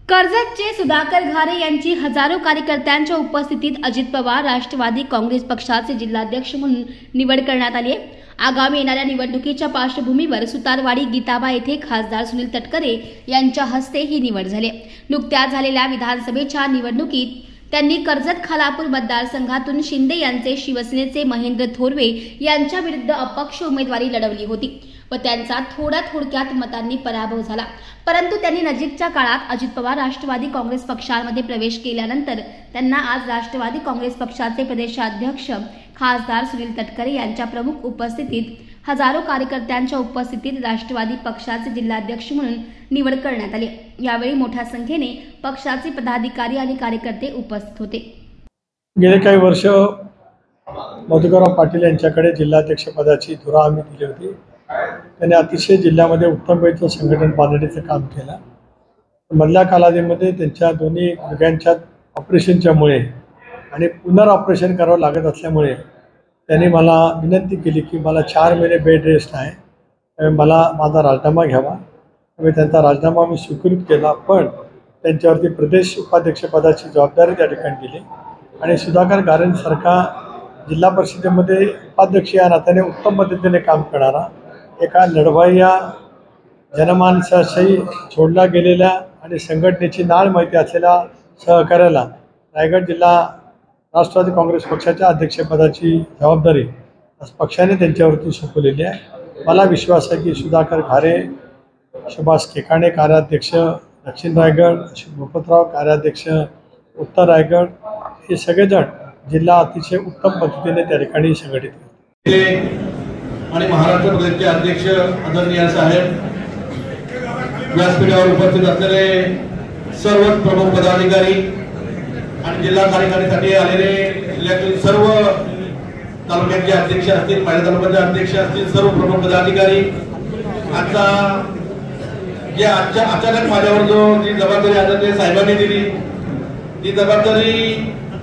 कर्जतचे सुधाकर घारे यांची हजारो कार्यकर्त्यांच्या उपस्थितीत अजित पवार राष्ट्रवादी काँग्रेस पक्षाचे जिल्हाध्यक्ष म्हणून निवड करण्यात आली आहे। आगामी येणाऱ्या निवडणुकीच्या पार्श्वभूमीवर सुतारवाडी गीताबा येथे खासदार सुनील तटकरे यांच्या हस्ते ही निवड झाली। नुकत्याच झालेल्या विधानसभेच्या निवडणुकीत त्यांनी कर्जत खालापूर मतदारसंघातून शिंदे यांचे शिवसेनेचे महेंद्र थोरवे यांच्या विरुद्ध अपक्ष उमेदवारी लढवली होती व त्यांचा थोडक्यात मतांनी पराभव झाला। परंतु त्यांनी नजीकच्या काळात अजित पवार राष्ट्रवादी काँग्रेस पक्षामध्ये प्रवेश केल्यानंतर त्यांना आज राष्ट्रवादी काँग्रेस पक्षाचे प्रदेशाध्यक्ष खासदार सुनील तटकरे यांच्या प्रमुख उपस्थितीत हजारो कार्यकर्त्यांच्या उपस्थितीत राष्ट्रवादी पक्षाचे जिल्हाध्यक्ष म्हणून निवड करण्यात आली। यावेळी मोठ्या संख्येने पक्षाचे पदाधिकारी आणि कार्यकर्ते उपस्थित होते। गेले काही वर्ष मधुकरराव पाटील यांच्याकडे जिल्हाध्यक्ष पदाची धुरा आम्ही दिली होती। त्यांनी अतिशय जिल्ह्यामध्ये उत्तम पैकी संघटन बांधणीचं काम केलं। मधल्या कालावधीमध्ये त्यांच्या दोन्ही गुडघ्यांच्या ऑपरेशनच्यामुळे आणि पुनर्ऑपरेशन करावं लागत असल्यामुळे त्यांनी मला विनंती केली की मला 4 महिने बेड रेस्ट आहे, मला माझा राजीनामा घ्यावा। मी त्यांचा राजीनामा मी स्वीकृत केला, पण त्यांच्यावरती प्रदेश उपाध्यक्षपदाची जबाबदारी त्या ठिकाणी दिली आणि सुधाकर घारेंसारखा जिल्हा परिषदेमध्ये उपाध्यक्ष या नात्याने उत्तम पद्धतीने काम करणारा एका लढवय्या जनमानसाशी जोडला गेलेल्या आणि संघटनेची नाळ माहिती असलेल्या सहकार्याला रायगड जिल्हा राष्ट्रवादी काँग्रेस पक्षाच्या अध्यक्षपदाची जबाबदारी आज पक्षाने त्यांच्यावरती सोपवलेली आहे। मला विश्वास आहे की सुधाकर घारे, सुभाष केकाणे कार्याध्यक्ष दक्षिण रायगड, अशोक भूपतराव कार्याध्यक्ष उत्तर रायगड, हे सगळेजण जिल्हा अतिशय उत्तम पद्धतीने त्या ठिकाणी संघटित करतील आणि महाराष्ट्र प्रदेशचे अध्यक्ष आदरणीय साहेब, व्यासपीठावर उपस्थित असलेले सर्व प्रमुख पदाधिकारी आणि जिल्हा कार्यकारिणीसाठी आलेले जिल्ह्यातील सर्व तालुक्याचे अध्यक्ष असतील, पाडा तालुक्याचे अध्यक्ष असतील, सर्व प्रमुख पदाधिकारी, आता या अचानक माझ्यावर जी जबाबदारी आदरणीय साहेबांनी दिली ती जबाबदारी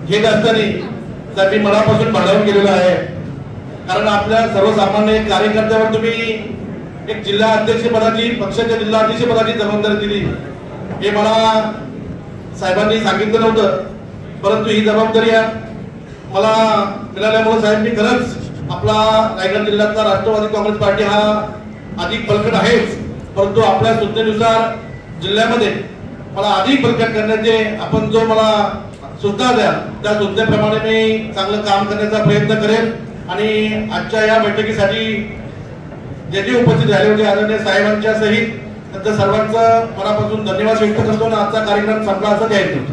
घेत असताना मी मनापासून भारावून गेलेलो आहे। कारण आपल्या सर्वसामान्य कार्यकर्त्यावर तुम्ही एक जिल्हा अध्यक्षपदाची, पक्षाच्या जिल्हा अध्यक्षपदाची जबाबदारी दिली, हे मला साहेबांनी सांगितलं नव्हतं, परंतु ही जबाबदारी मला मिळाल्यामुळे साहेब मी खरंच आपला रायगड जिल्ह्यातला राष्ट्रवादी काँग्रेस पार्टी हा अधिक बळकट आहेच, परंतु आपल्या सूचनेनुसार जिल्ह्यामध्ये मला अधिक बळकट करण्याचे आपण जो मला सूचना द्या त्या सूचनेप्रमाणे मी चांगलं काम करण्याचा प्रयत्न करेन। आणि आजच्या या बैठकीसाठी जे उपस्थित झाले होते आदरणीय साहेबांच्या सहित त्यांच्या सर्वांचं मनापासून धन्यवाद व्यक्त करतो आणि आजचा कार्यक्रम संपला असं जाहीर करतो।